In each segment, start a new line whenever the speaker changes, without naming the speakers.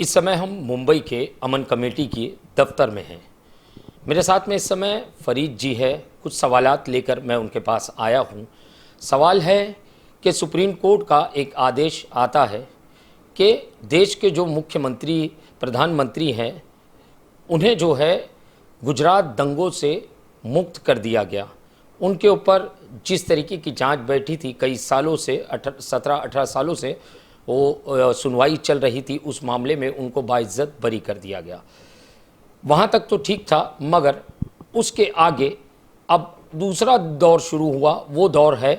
इस समय हम मुंबई के अमन कमेटी के दफ्तर में हैं। मेरे साथ में इस समय फरीद जी है। कुछ सवालात लेकर मैं उनके पास आया हूं। सवाल है कि सुप्रीम कोर्ट का एक आदेश आता है कि देश के जो मुख्यमंत्री प्रधानमंत्री हैं उन्हें जो है गुजरात दंगों से मुक्त कर दिया गया। उनके ऊपर जिस तरीके की जांच बैठी थी, कई सालों से 17-18 सालों से वो सुनवाई चल रही थी, उस मामले में उनको बाइज्जत बरी कर दिया गया। वहाँ तक तो ठीक था, मगर उसके आगे अब दूसरा दौर शुरू हुआ। वो दौर है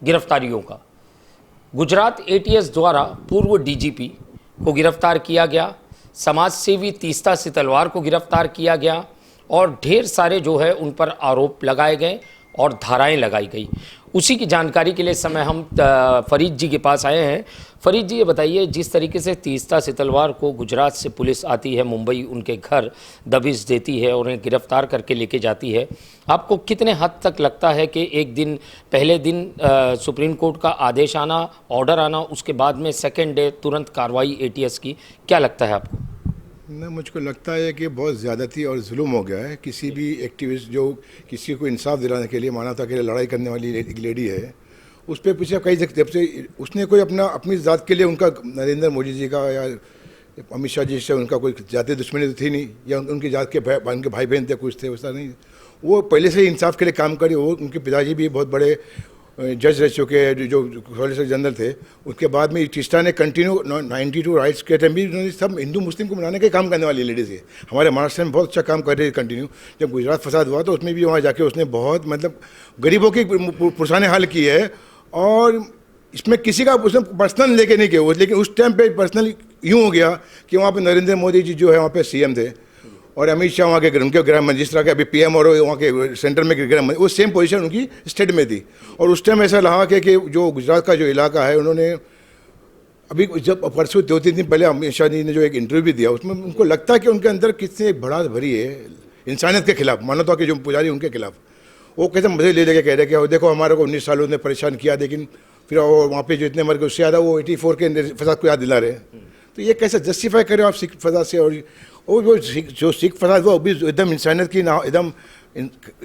गिरफ्तारियों का। गुजरात एटीएस द्वारा पूर्व डीजीपी को गिरफ्तार किया गया, समाज सेवी तीस्ता सितलवार को गिरफ्तार किया गया और ढेर सारे जो है उन पर आरोप लगाए गए और धाराएं लगाई गई। उसी की जानकारी के लिए इस समय हम फरीद जी के पास आए हैं। फरीद जी, ये बताइए, जिस तरीके से तीस्ता सितलवार को गुजरात से पुलिस आती है, मुंबई उनके घर दबिश देती है और उन्हें गिरफ्तार करके लेके जाती है, आपको कितने हद तक लगता है कि एक दिन पहले दिन सुप्रीम कोर्ट का आदेश आना, ऑर्डर आना, उसके बाद में सेकेंड डे तुरंत कार्रवाई एटीएस की, क्या लगता है आपको?
ना, मुझको लगता है कि बहुत ज़्यादती और जुल्म हो गया है। किसी भी एक्टिविस्ट जो किसी को इंसाफ दिलाने के लिए, मानवता के लिए लड़ाई करने वाली एक लेडी है, उस पर पीछे कई जब से उसने कोई अपनी ज़ात के लिए, उनका नरेंद्र मोदी जी का या अमित शाह जी से उनका कोई जाति दुश्मनी तो थी नहीं, या उनकी जात के उनके भाई बहन थे कुछ थे, वैसा नहीं। वो पहले से ही इंसाफ के लिए काम करे। वो उनके पिताजी भी बहुत बड़े जज रह चुके हैं, जो सॉलिसिटर जनरल थे। उसके बाद में तीस्ता ने कंटिन्यू 92 राइट्स के टाइम भी उन्होंने सब हिंदू मुस्लिम को मनाने का काम करने वाली लेडीज़ है। हमारे महाराष्ट्र में बहुत अच्छा काम कर रही है कंटिन्यू। जब गुजरात फसाद हुआ तो उसमें भी वहाँ जाके उसने बहुत गरीबों की पुरसाने हाल की है। और इसमें किसी का उसने पर्सनल लेके नहीं किया, लेकिन उस टाइम पे पर्सनल यूँ हो गया कि वहाँ पे नरेंद्र मोदी जी जो है वहाँ पे सीएम थे और अमित शाह वहाँ के उनके गृह मंत्री, जिस तरह के अभी पीएम और वहाँ के सेंटर में गृह मंत्री, वो सेम पोजीशन उनकी स्टेट में थी। और उस टाइम ऐसा रहा कि जो गुजरात का जो इलाका है, उन्होंने अभी जब परसों 2-3 दिन पहले अमित शाह जी ने जो एक इंटरव्यू भी दिया, उसमें उनको लगता है कि उनके अंदर कितनी एक भड़ास भरी है इंसानियत के खिलाफ, मानवता के जो पुजारी उनके खिलाफ। वो कहते मजे ले लेके कह रहे कि देखो हमारे को 19 सालों ने परेशान किया, लेकिन फिर वहाँ पे जो इतने मर गए उससे ज़्यादा वो 84 के फसाद को याद दिला रहे हैं। तो ये कैसे जस्टिफाई करें आप सिख फसाद से? और वो जो सिख फसाद वो अभी एकदम इंसानियत की एकदम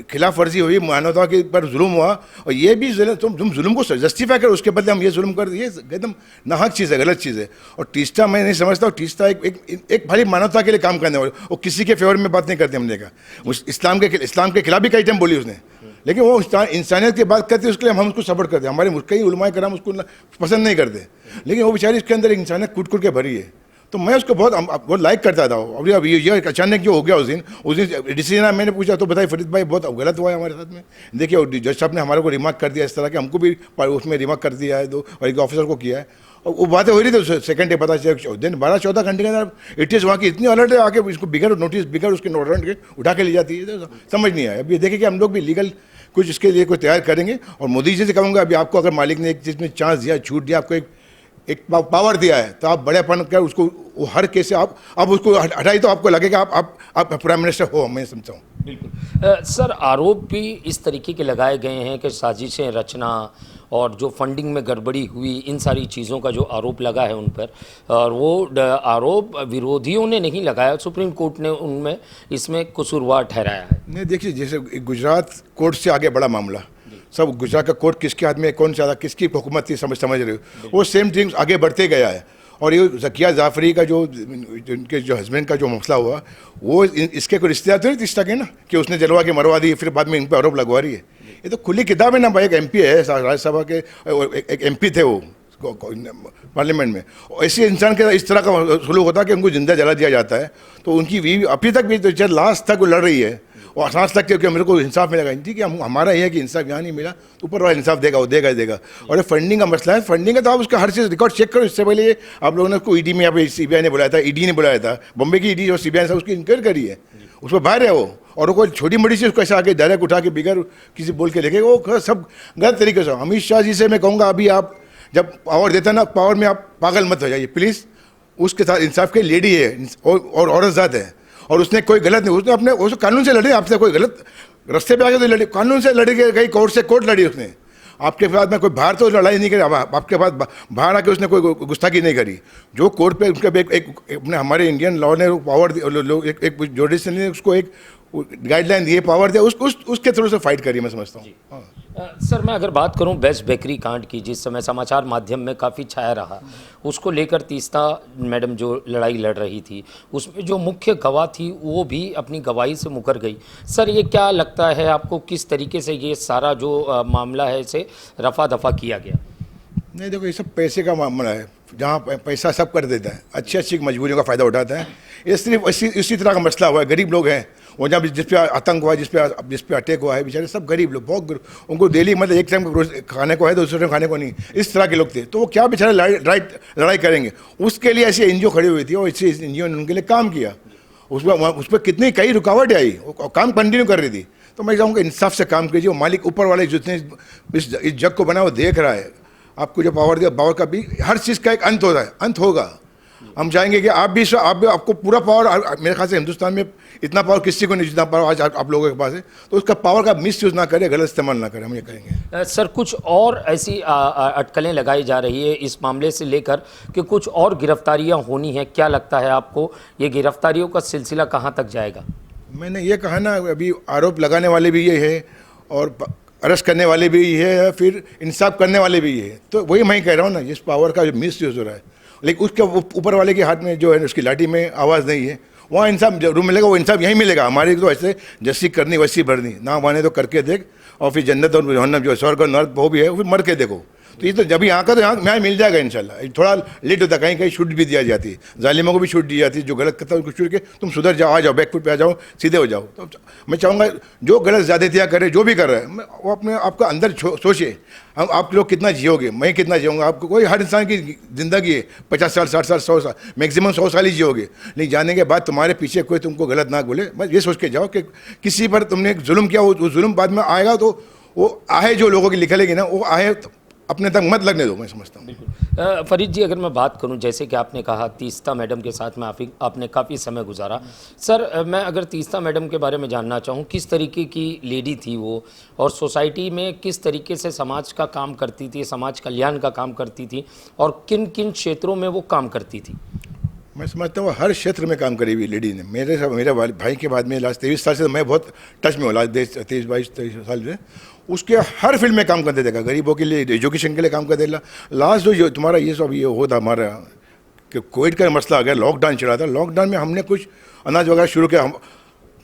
खिलाफ वर्जी हुई, मानवता के पर जुल्म हुआ। और ये भी तुम जुल्म को जस्टिफाई करो, उसके बदले हम ये जुल्म कर दिए, एकदम नाहक चीज़ है, गलत चीज़ है। और तीस्ता मैं नहीं समझता हूँ, तीस्ता एक भारी मानवता के लिए काम करने वाले, वो किसी के फेवर में बात नहीं करते। हमने कहा उस इस्लाम के खिलाफ भी कई टाइम बोली उसने, लेकिन वो इंसानियत की बात करते उसके लिए हम उसको सपोर्ट करते हैं। हमारे कई उलमाए कराम उसको पसंद नहीं करते, लेकिन वो बेचारी इसके अंदर एक इंसानियत कूट के भरी है। तो मैं उसको बहुत लाइक करता था। अब ये अचानक जो हो गया उस दिन डिसीजन मैंने पूछा तो बताइए फरीद भाई बहुत गलत हुआ है हमारे साथ में। देखिए जज साहब ने हमारे को रिमार्क कर दिया इस तरह के, हमको भी उसमें रिमार्क कर दिया है दो, और एक ऑफिसर को किया है। और वो बातें हो रही थी सेकंड डे पता चला, दिन 12-14 घंटे के अंदर एटीएस वहाँ की इतनी अलर्ट है, आके इसको बिगर उसके वारंट के उठा के ले जाती है। तो समझ नहीं आया। अब ये देखें कि हम लोग भी लीगल कुछ इसके लिए कोई तैयार करेंगे। और मोदी जी से कहूँगा, अभी आपको अगर मालिक ने एक चीज़ में चांस दिया, छूट दिया, आपको एक पावर दिया है, तो आप बड़ेपन कर उसको, वो हर केस से आप उसको हटाई तो आपको लगेगा आप प्राइम मिनिस्टर हो। मैं समझता हूँ।
बिल्कुल सर, आरोप भी इस तरीके के लगाए गए हैं कि साजिशें रचना और जो फंडिंग में गड़बड़ी हुई, इन सारी चीज़ों का जो आरोप लगा है उन पर, और वो आरोप विरोधियों ने नहीं लगाया, सुप्रीम कोर्ट ने उनमें इसमें कसूरवार ठहराया है।
नहीं, देखिए जैसे गुजरात कोर्ट से आगे बड़ा मामला, सब गुजरात का कोर्ट किसके हाथ में, कौन ज़्यादा किसकी हुकूमत थी, समझ रहे हो, वो सेम थिंग आगे बढ़ते गया है। और ये ज़किया जाफरी का जो उनके जो हस्बैंड का जो मसला हुआ, वो इसके कोई रिश्तेदार थे तीस्ता के ना, कि उसने जलवा के मरवा दी, फिर बाद में इन पर आरोप लगवा रही है। ये तो खुली किताब है ना भाई। एक एमपी है राज्यसभा के, एक एमपी थे वो पार्लियामेंट में, ऐसे इंसान के इस तरह का सुलूक होता है कि उनको जिंदा जला दिया जाता है। तो उनकी बीवी अभी तक भी तो लास्ट तक वो लड़ रही है और सांस तक कि मेरे को इंसाफ मिलेगा। ठीक है, हमारा ये है कि इंसाफ यहाँ नहीं मिला तो ऊपर वाला इंसाफ देगा, वो देगा। और ये फंडिंग का मसला है, फंडिंग है तो आप उसका हर चीज़ रिकॉर्ड चेक करो। इससे पहले आप लोगों ने उसको ईडी में, यहाँ पे सीबीआई ने बुलाया था, ईडी ने बुलाया था, बॉम्बे की ईडी और सीबीआई ने उसकी इंक्वायरी करी है, उसको बाहर है वो। और कोई छोटी मोटी चीज़ कैसे आके डायरेक्ट उठा के बिगर किसी बोल के लेके, वो सब गलत तरीके से। अमित शाह जी से मैं कहूँगा, अभी आप जब पावर देता ना, पावर में आप पागल मत हो जाइए प्लीज़। उसके साथ इंसाफ के लेडी है और औरत ज़ात है, और उसने कोई गलत नहीं, उसने अपने कानून से लड़ी, आपसे कोई गलत रास्ते पे आके तो लड़ी, कानून से लड़ी गई, कोर्ट से कोर्ट लड़ी उसने। आपके पास में कोई बाहर तो लड़ाई नहीं करी, आपके पास बाहर आके उसने कोई गुस्ताखी नहीं करी। जो कोर्ट पे उनका एक अपने हमारे इंडियन लॉ ने पावर एक जुडिशल ने उसको एक गाइडलाइन दिए, पावर दिया, उसके थ्रू से फाइट करी, मैं समझता हूँ।
सर मैं अगर बात करूं बेस्ट बेकरी कांड की, जिस समय समाचार माध्यम में काफ़ी छाया रहा, उसको लेकर तीस्ता मैडम जो लड़ाई लड़ रही थी, उसमें जो मुख्य गवाह थी वो भी अपनी गवाही से मुकर गई। सर ये क्या लगता है आपको, किस तरीके से ये सारा जो मामला है इसे रफा दफा किया गया?
नहीं देखो, ये सब पैसे का मामला है, जहाँ पैसा सब कर देता है, अच्छी अच्छी मजबूरियों का फ़ायदा उठाता है। ये सिर्फ इसी तरह का मसला हुआ है, गरीब लोग हैं वो, जहाँ जिस पे आतंक हुआ है, जिस पे अटैक हुआ है, बेचारे सब गरीब लोग, बहुत उनको डेली मतलब एक टाइम खाने को है, दूसरे टाइम खाने को नहीं, इस तरह के लोग थे। तो वो क्या बेचारे लड़ाई करेंगे, उसके लिए ऐसी एनजीओ खड़ी हुई थी और इसी एनजीओ ने उनके लिए काम किया। उस पर कितनी कई रुकावटें आई, वो काम कंटिन्यू कर रही थी। तो मैं चाहूँगा इंसाफ से काम कीजिए, मालिक ऊपर वाले जितने इस जग को बना वो देख रहा है, आपको जो पावर दिया, पावर का भी हर चीज़ का एक अंत होता है, अंत होगा। हम चाहेंगे कि आप भी आपको पूरा पावर, मेरे ख्याल से हिंदुस्तान में इतना पावर किसी को नहीं जितना पावर आज आप लोगों के पास है, तो उसका पावर का मिस यूज़ ना करें, गलत इस्तेमाल ना करें, हम ये कहेंगे।
सर कुछ और ऐसी अटकलें लगाई जा रही है इस मामले से लेकर कि कुछ और गिरफ्तारियां होनी हैं, क्या लगता है आपको ये गिरफ्तारियों का सिलसिला कहाँ तक जाएगा?
मैंने ये कहा ना, अभी आरोप लगाने वाले भी ये है और अरेस्ट करने वाले भी ये है, फिर इंसाफ करने वाले भी ये है। तो वही मैं कह रहा हूँ ना, जिस पावर का जो मिस यूज़ हो रहा है, लेकिन उसके ऊपर वाले के हाथ में जो है, उसकी लाठी में आवाज़ नहीं है, वहाँ इंसाफ जरूर मिलेगा, वो इंसाफ यहीं मिलेगा। हमारी तो ऐसे जैसी करनी वैसी भरनी, ना माने तो करके देख, और फिर जन्नत और जहन्नम जो स्वर्ग और नर्क वो भी है, फिर मर के देखो। तो ये तो जब यहाँ का तो यहाँ मिल जाएगा इंशाल्लाह। थोड़ा लेट होता, कहीं कहीं छूट भी दिया जाती है, जालिमों को भी छूट दी जाती है, जो गलत करता है उसको छूट के तुम सुधर जाओ, आ जाओ, बैकफुट पे आ जाओ, सीधे हो जाओ। तो मैं चाहूँगा जो गलत ज़्यादतियाँ करे, जो भी कर रहा है, वो अपने आपका अंदर सोचे, आप लोग कितना जियोगे, मैं कितना जियूँगा। आपको कोई, हर इंसान की ज़िंदगी है 50 साल, 60 साल, 100 साल, मैक्सिमम 100 साल ही जियोगे। लेकिन जाने के बाद तुम्हारे पीछे कोई तुमको गलत ना बोले, बस ये सोच के जाओ कि किसी पर तुमने जुल्म किया, वो जुल्म बाद में आएगा, तो वो आहे जो लोगों की निकलेगी ना, वो आहे अपने तक मत लगने दो, मैं समझता हूँ।
फरीद जी अगर मैं बात करूं, जैसे कि आपने कहा तीस्ता मैडम के साथ में आपने काफ़ी समय गुजारा। सर मैं अगर तीस्ता मैडम के बारे में जानना चाहूं, किस तरीके की लेडी थी वो, और सोसाइटी में किस तरीके से समाज का काम करती थी, समाज कल्याण का काम करती थी, और किन किन क्षेत्रों में वो काम करती थी?
मैं समझता हूँ हर क्षेत्र में काम करी हुई लेडी ने। मेरे भाई के बाद में लास्ट 23 साल से मैं बहुत टच में हूँ, लास्ट 23 साल से उसके हर फील्ड में काम करते देखा, गरीबों के लिए, एजुकेशन के लिए काम करते। लास्ट जो तुम्हारा ये सब ये हो था हमारा कि कोविड का मसला आ गया, लॉकडाउन चला था, लॉकडाउन में हमने कुछ अनाज वगैरह शुरू किया।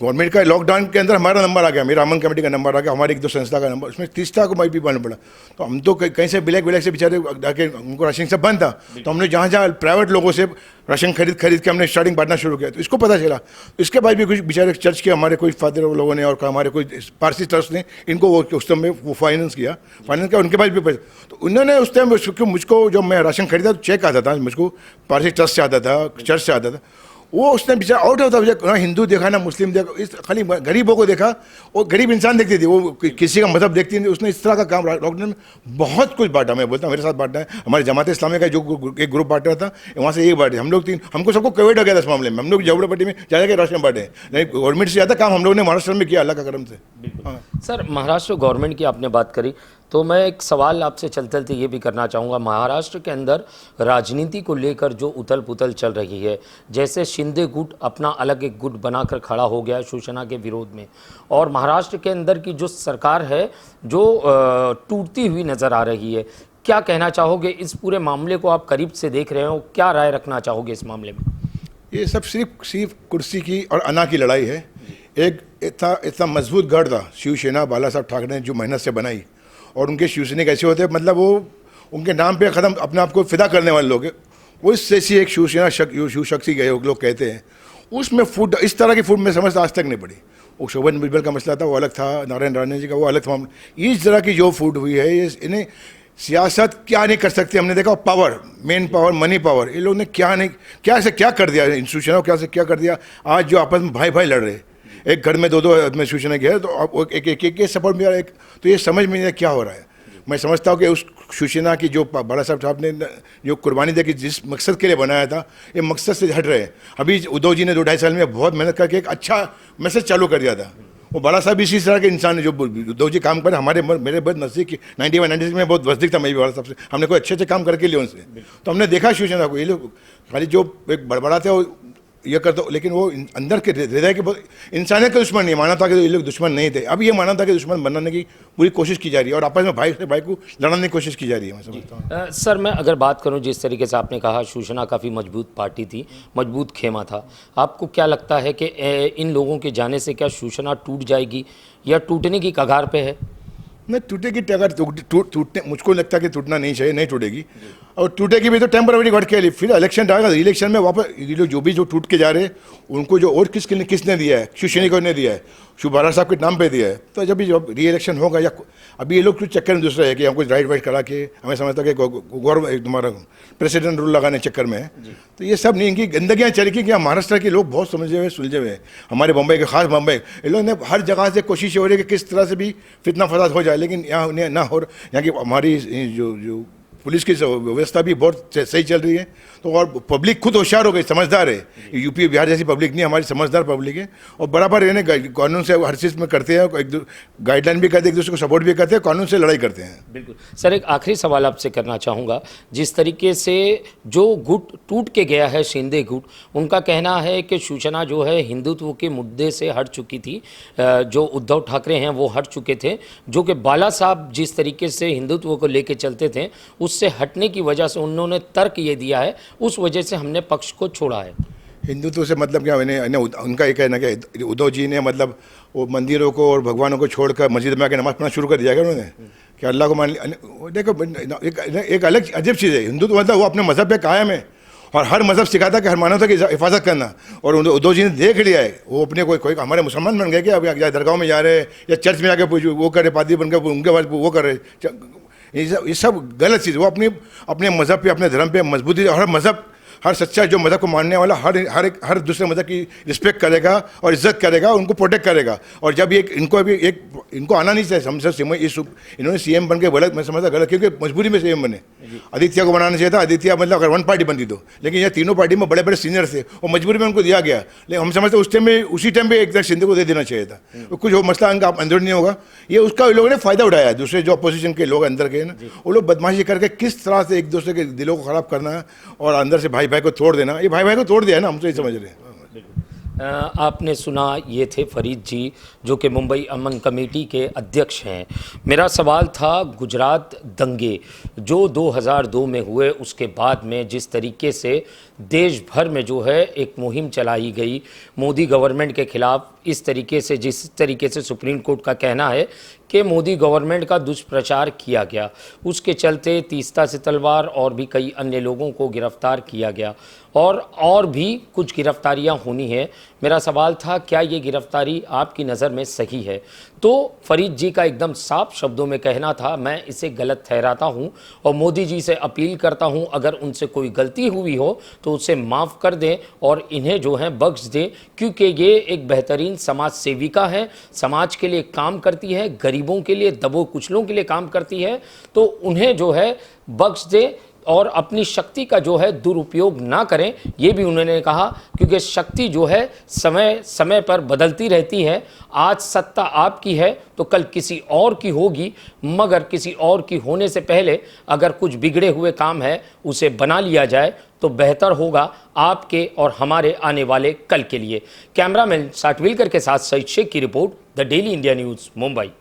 गवर्नमेंट का लॉकडाउन के अंदर हमारा नंबर आ गया, मेरा अमन कमेटी का नंबर आ गया, हमारी एक दो संस्था का नंबर, उसमें तीस्ता को भी बनना पड़ा। तो हम तो कहीं से ब्लैक से बेचारे जाके, उनको राशन सब बंद था, तो हमने जहाँ जहाँ प्राइवेट लोगों से राशन खरीद के हमने स्टार्टिंग बांटना शुरू किया। तो इसको पता चला, इसके बाद भी कुछ बेचारे चर्च के हमारे कोई फादर लोगों ने और हमारे कोई पारसी ट्रस्ट ने इनको वो उस टाइम में वो फाइनेंस किया, उनके पास भी पैसे। तो उन्होंने उस टाइम मुझको, जब मैं राशन खरीदा तो चेक आता था मुझको, पारसी ट्रस्ट से आता था, चर्च से आता था, वो उसने बेचारा आउट होता, ना हिंदू देखा ना मुस्लिम देखा, इस खाली गरीबों को देखा, वो गरीब इंसान देखती थी, वो किसी का मजहब देखती नहीं। उसने इस तरह का काम लॉकडाउन में बहुत कुछ बांटा। मैं बोलता हूँ मेरे साथ बांटा है, हमारे जमात इस्लामी का जो एक ग्रुप बांटा था, वहाँ से एक बांटे हम लोग, हमको सबको कोविड हो गया था इस मामले में, हम लोग झोपड़पट्टी में ज़्यादा के राशन बांटे, लेकिन गवर्नमेंट से ज़्यादा काम हम लोगों ने महाराष्ट्र में किया, अल्लाह का करम से।
हाँ सर, महाराष्ट्र गवर्नमेंट की आपने बात करी, तो मैं एक सवाल आपसे चलते चलते ये भी करना चाहूँगा। महाराष्ट्र के अंदर राजनीति को लेकर जो उथल पुथल चल रही है, जैसे शिंदे गुट अपना अलग एक गुट बनाकर खड़ा हो गया शिवसेना के विरोध में, और महाराष्ट्र के अंदर की जो सरकार है जो टूटती हुई नज़र आ रही है, क्या कहना चाहोगे इस पूरे मामले को? आप करीब से देख रहे हो, क्या राय रखना चाहोगे इस मामले में?
ये सब सिर्फ कुर्सी की और अना की लड़ाई है। एक इतना मजबूत गढ़ था शिवसेना, बाला साहब ठाकरे ने जो मेहनत से बनाई, और उनके शिवसैनिक ऐसे होते हैं, मतलब वो उनके नाम पे ख़त्म अपने आप को फिदा करने वाले लोग हैं। वो इससे एक शिवसेना शिव शक्ति गए लोग कहते हैं, उसमें फूड, इस तरह की फूड में समझ आज तक नहीं पड़ी। वो शोभन बिरबल का मसला था, वो अलग था, नारायण राणे जी का वो अलग था। इस तरह की जो फूड हुई है, ये इन्हें सियासत क्या नहीं कर सकती। हमने देखा power, main power, money power, ये लोग ने क्या कर दिया इंस्टीट्यूशनों, क्या कर दिया। आज जो आपस में भाई लड़ रहे, एक घर में दो आदमी शिवसेना के हैं, तो एक सपोर्ट में एक, तो ये समझ में नहीं क्या हो रहा है। मैं समझता हूँ कि उस शिवसेना की जो बाला साहब ने जो कुर्बानी दी कि जिस मकसद के लिए बनाया था, ये मकसद से हट रहे हैं। अभी उद्धव जी ने 2-2.5 साल में बहुत मेहनत करके एक अच्छा मैसेज चालू कर दिया था, वो बड़ा साहब इसी तरह के इंसान है जो दो जी काम करे। हमारे मेरे बहुत नज़दीक 91 96 में बहुत नज़दीक था मैं भी बड़ा साहब से, हमने कोई अच्छे काम करके लिए उनसे। तो हमने देखा शिवसेना को, ये लोग खाली जो एक बड़बड़ाते हो ये करते हो, लेकिन वो अंदर के हृदय के इंसानियत के दुश्मन नहीं, मानवता के ये लोग दुश्मन नहीं थे। अब ये मानवता के दुश्मन बनाने की पूरी कोशिश की जा रही है और आपस में भाई से भाई को लड़ाने की कोशिश की जा रही है, मैं समझता हूँ।
सर मैं अगर बात करूं, जिस तरीके से आपने कहा शिवसेना काफ़ी मजबूत पार्टी थी, मजबूत खेमा था, आपको क्या लगता है कि इन लोगों के जाने से क्या शिवसेना टूट जाएगी या टूटने की कगार पे है?
नहीं टूटेगी, अगर टूटने मुझको लगता है कि टूटना नहीं चाहिए, नहीं टूटेगी। और टूटेगी भी तो टेम्पररी घट के लिए, फिर इलेक्शन आएगा, इलेक्शन में वापस ये लोग जो टूट के जा रहे हैं उनको जो और किसने दिया है, शिवसैनिकों ने दिया है, शिवबाला साहब के नाम पे दिया है। तो जब री इलेक्शन होगा या अभी ये लोग कुछ चक्कर में दूसरा है कि हमको राइट करा के हमें समझता है कि गौरव तुम्हारा प्रेसिडेंट रूल लगाने चक्कर में है। तो ये सब नहीं, इनकी गंदगियाँ चली कि महाराष्ट्र के लोग बहुत समझे हुए सुलझे हुए हैं, हमारे बम्बई के खास बम्बई, इन लोगों ने हर जगह से कोशिश हो रही है कि किस तरह से भी फितना फसाद हो जाए, लेकिन यहाँ उन्हें ना हो। यहाँ की हमारी जो पुलिस की व्यवस्था भी बहुत सही चल रही है। तो और पब्लिक खुद होशियार हो गई, समझदार है। यूपी बिहार जैसी पब्लिक नहीं, हमारी समझदार पब्लिक है और बराबर इन्हें कानून से हर चीज़ में करते हैं, गाइडलाइन भी करते हैं, एक दूसरे को सपोर्ट भी करते हैं, कानून से लड़ाई करते हैं।
बिल्कुल सर, एक आखिरी सवाल आपसे करना चाहूँगा। जिस तरीके से जो गुट टूट के गया है, शिंदे गुट, उनका कहना है कि शिवसेना जो है हिंदुत्व के मुद्दे से हट चुकी थी, जो उद्धव ठाकरे हैं वो हट चुके थे, जो कि बाला साहब जिस तरीके से हिंदुत्व को लेके चलते थे उससे हटने की वजह से उन्होंने तर्क ये दिया है, उस वजह से हमने पक्ष को छोड़ा है।
हिंदुत्व से मतलब क्या, उनका ये कहना कि उद्धव जी ने मतलब वो मंदिरों को और भगवानों को छोड़कर मस्जिद में आकर नमाज पढ़ना शुरू कर दिया उन्होंने, कि अल्लाह को मान लिया। देखो एक अलग अजीब चीज़ है हिंदुत्व, मतलब वो अपने मज़हब पे कायम है और हर मज़हब सिखाता कि हर मानवता की हिफाजत करना। और उद्धव जी ने देख लिया है, वो अपने कोई हमारे मुसलमान बन गए कि अब या दरगाह में जा रहे हैं या चर्च में जाके वो करे, पादरी बन गए, उनके बाद वो कर रहे। ये सब गलत चीज़। वो अपने मज़हब पे, अपने धर्म पे मजबूती, हर मज़हब, हर सच्चा जो मज़हब को मानने वाला हर दूसरे मज़हब की रिस्पेक्ट करेगा और इज्जत करेगा, उनको प्रोटेक्ट करेगा। और जब इनको आना नहीं चाहिए, इन्होंने सीएम बन के बोला, मैं समझता गलत, क्योंकि मजबूरी में सीएम बने। आदित्य को बनाना चाहिए था, आदित्य मतलब अगर वन पार्टी बनती तो, लेकिन ये तीनों पार्टी में बड़े बड़े सीनियर थे और मजबूरी में उनको दिया गया। लेकिन हम समझते उसी टाइम पे एक शिंदे को दे देना चाहिए था। तो कुछ मसला उनका अंदर नहीं होगा, ये उसका लोगों ने फायदा उठाया है। दूसरे जो अपोजिशन के लोग अंदर के ना, वो लोग बदमाशी करके किस तरह से एक दूसरे के दिलों को खराब करना और अंदर से भाई को तोड़ देना, ये भाई को तोड़ दिया है ना, हम तो ये समझ रहे हैं।
आपने सुना, ये थे फरीद जी जो कि मुंबई अमन कमेटी के अध्यक्ष हैं। मेरा सवाल था, गुजरात दंगे जो 2002 में हुए, उसके बाद में जिस तरीके से देश भर में जो है एक मुहिम चलाई गई मोदी गवर्नमेंट के खिलाफ, इस तरीके से जिस तरीके से सुप्रीम कोर्ट का कहना है कि मोदी गवर्नमेंट का दुष्प्रचार किया गया, उसके चलते तीस्ता से तलवार और भी कई अन्य लोगों को गिरफ्तार किया गया और भी कुछ गिरफ्तारियां होनी है। मेरा सवाल था, क्या ये गिरफ्तारी आपकी नज़र में सही है? तो फरीद जी का एकदम साफ शब्दों में कहना था, मैं इसे गलत ठहराता हूं और मोदी जी से अपील करता हूं, अगर उनसे कोई गलती हुई हो तो उसे माफ़ कर दें और इन्हें जो है बख्श दें, क्योंकि ये एक बेहतरीन समाज सेविका है, समाज के लिए काम करती है, गरीबों के लिए, दबो कुचलों के लिए काम करती है। तो उन्हें जो है बख्श दें और अपनी शक्ति का जो है दुरुपयोग ना करें, ये भी उन्होंने कहा, क्योंकि शक्ति जो है समय समय पर बदलती रहती है। आज सत्ता आपकी है तो कल किसी और की होगी, मगर किसी और की होने से पहले अगर कुछ बिगड़े हुए काम है उसे बना लिया जाए तो बेहतर होगा आपके और हमारे आने वाले कल के लिए। कैमरामैन साटविलकर के साथ सईद शेख की report, the daily India news, Mumbai.